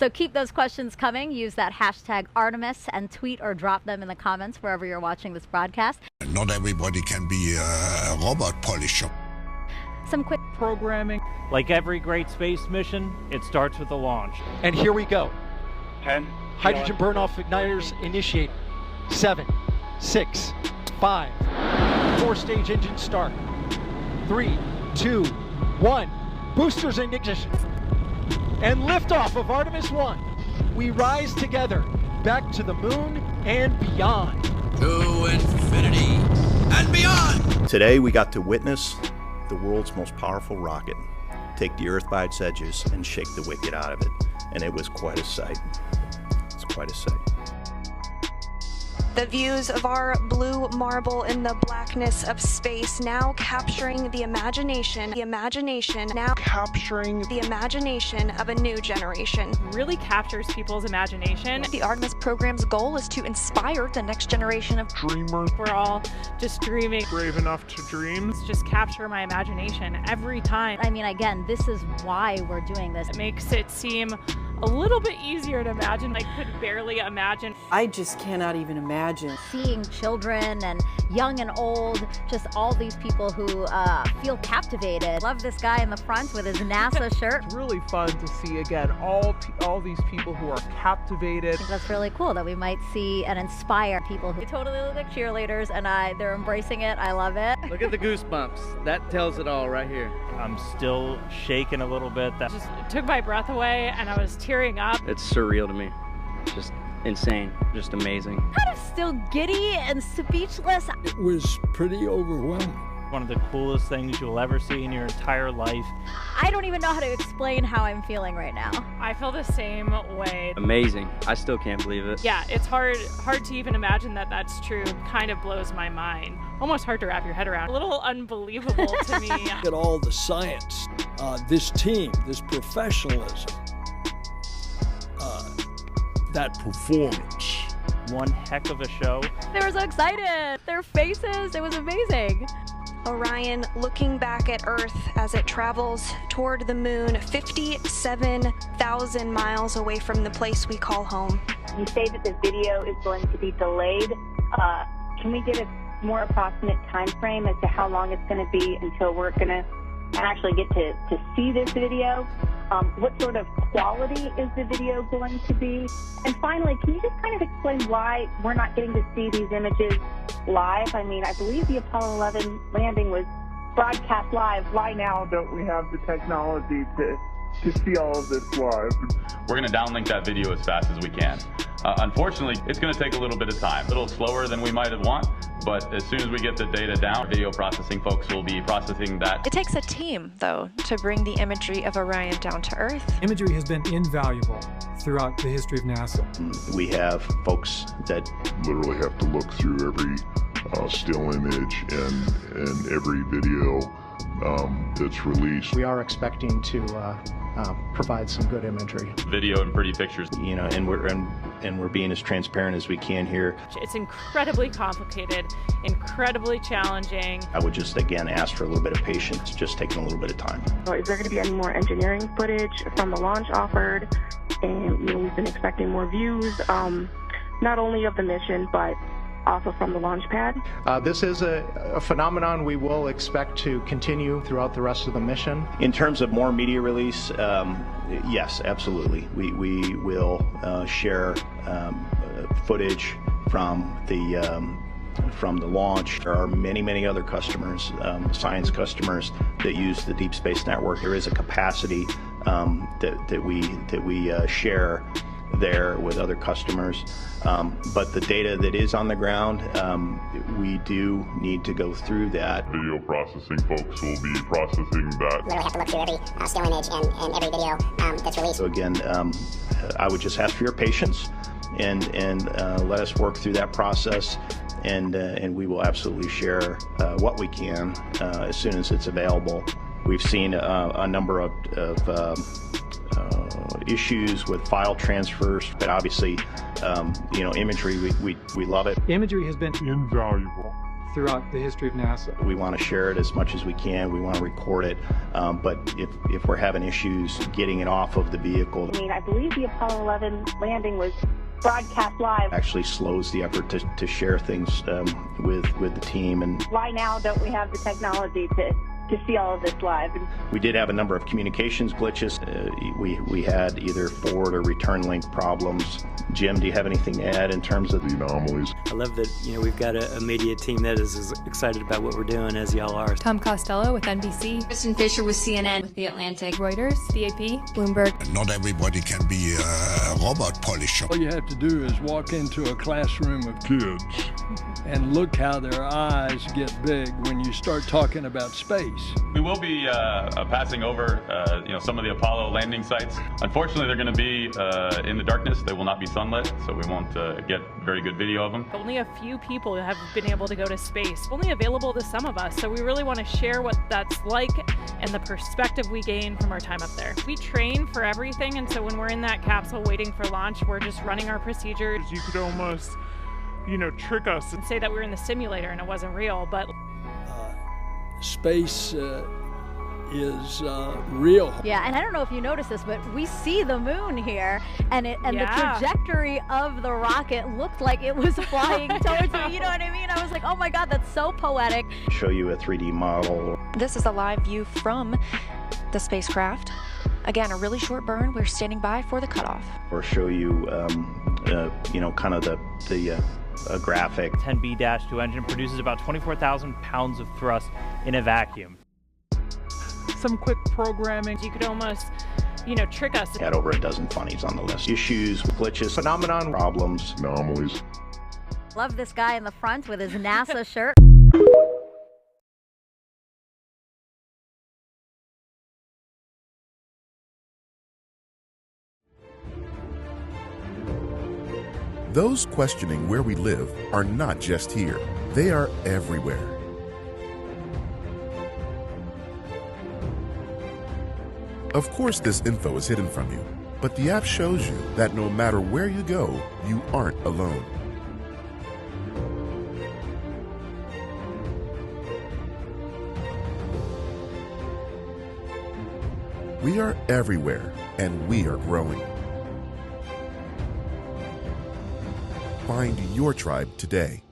So keep those questions coming. Use that hashtag Artemis and tweet or drop them in the comments wherever you're watching this broadcast. Not everybody can be a robot polisher. Some quick programming. Like every great space mission, it starts with a launch. And here we go. 10. Hydrogen burn-off igniters initiate. 7, 6, 5. 4-stage engine start. 3, 2, 1. Boosters in ignition. And liftoff of Artemis 1. We rise together back to the moon and beyond. To infinity and beyond. Today we got to witness the world's most powerful rocket take the Earth by its edges and shake the wicked out of it. And it was quite a sight. It's quite a sight. The views of our blue marble in the blackness of space, now capturing the imagination, now capturing the imagination of a new generation. Really captures people's imagination. The Artemis program's goal is to inspire the next generation of dreamers. We're all just dreaming. Brave enough to dream. Just capture my imagination every time. I mean, again, this is why we're doing this. It makes it seem a little bit easier to imagine. I could barely imagine. I just cannot even imagine. Seeing children and young and old, just all these people who feel captivated. Love this guy in the front with his NASA shirt. It's really fun to see, again, all these people who are captivated. I think that's really cool that we might see and inspire people who totally look like cheerleaders, and they're embracing it. I love it. Look at the goosebumps. That tells it all right here. I'm still shaking a little bit. That just took my breath away, and I was tearing up. It's surreal to me. Just insane. Just amazing. Kind of still giddy and speechless. It was pretty overwhelming. One of the coolest things you'll ever see in your entire life. I don't even know how to explain how I'm feeling right now. I feel the same way. Amazing. I still can't believe it. Yeah, it's hard to even imagine that that's true. Kind of blows my mind. Almost hard to wrap your head around. A little unbelievable to me. Look at all the science, this team, this professionalism, that performance. One heck of a show. They were so excited. Their faces, it was amazing. Orion looking back at Earth as it travels toward the moon, 57,000 miles away from the place we call home. You say that the video is going to be delayed. Can we get a more approximate time frame as to how long it's going to be until we're going to actually get to see this video? What sort of quality is the video going to be? And finally, can you just kind of explain why we're not getting to see these images live? I mean, I believe the Apollo 11 landing was broadcast live. Why now don't we have the technology to see all of this live? We're going to downlink that video as fast as we can. Unfortunately, it's going to take a little bit of time, a little slower than we might have want, but as soon as we get the data down, video processing folks will be processing that. It takes a team, though, to bring the imagery of Orion down to Earth. Imagery has been invaluable throughout the history of NASA. We have folks that literally have to look through every still image and every video that's released. We are expecting to provide some good imagery. Video and pretty pictures. You know, and we're being as transparent as we can here. It's incredibly complicated, incredibly challenging. I would just, again, ask for a little bit of patience, just taking a little bit of time. So is there going to be any more engineering footage from the launch offered? And we've been expecting more views, not only of the mission, but also from the launch pad. This is a phenomenon we will expect to continue throughout the rest of the mission. In terms of more media release, yes, absolutely. We will share footage from the launch. There are many other customers, science customers, that use the Deep Space Network. There is a capacity that we share there with other customers, but the data that is on the ground, we do need to go through that. Video processing folks will be processing that. Literally have to look through every still image and every video that's released. So again, I would just ask for your patience and let us work through that process, and we will absolutely share what we can as soon as it's available. We've seen a number of issues with file transfers, but obviously, imagery, we love it. Imagery has been invaluable throughout the history of NASA. We want to share it as much as we can. We want to record it. But if we're having issues getting it off of the vehicle, I mean, I believe the Apollo 11 landing was broadcast live. Actually slows the effort to share things with the team. And why now don't we have the technology to see all of this live? We did have a number of communications glitches. We had either forward or return link problems. Jim, do you have anything to add in terms of the anomalies? I love that, we've got a media team that is as excited about what we're doing as y'all are. Tom Costello with NBC. Kristen Fisher with CNN. With The Atlantic. Reuters. BAP. Bloomberg. Not everybody can be a robot polisher. All you have to do is walk into a classroom of kids and look how their eyes get big when you start talking about space. We will be passing over, some of the Apollo landing sites. Unfortunately, they're going to be in the darkness. They will not be sunlit, so we won't get very good video of them. Only a few people have been able to go to space, only available to some of us, so we really want to share what that's like and the perspective we gain from our time up there. We train for everything, and so when we're in that capsule waiting for launch, we're just running our procedures. You could almost, trick us and say that we were in the simulator and it wasn't real, but space is real. Yeah, and I don't know if you noticed this, but we see the moon here, and the trajectory of the rocket looked like it was flying towards me. You know what I mean? I was like, oh my God, that's so poetic. Show you a 3D model. This is a live view from the spacecraft. Again, a really short burn. We're standing by for the cutoff. Or show you, kind of the graphic. 10B-2 engine produces about 24,000 pounds of thrust in a vacuum. Some quick programming. You could almost, trick us. Had over a dozen funnies on the list. Issues, glitches, phenomenon, problems, anomalies. Love this guy in the front with his NASA shirt. Those questioning where we live are not just here. They are everywhere. Of course, this info is hidden from you, but the app shows you that no matter where you go, you aren't alone. We are everywhere, and we are growing. Find your tribe today.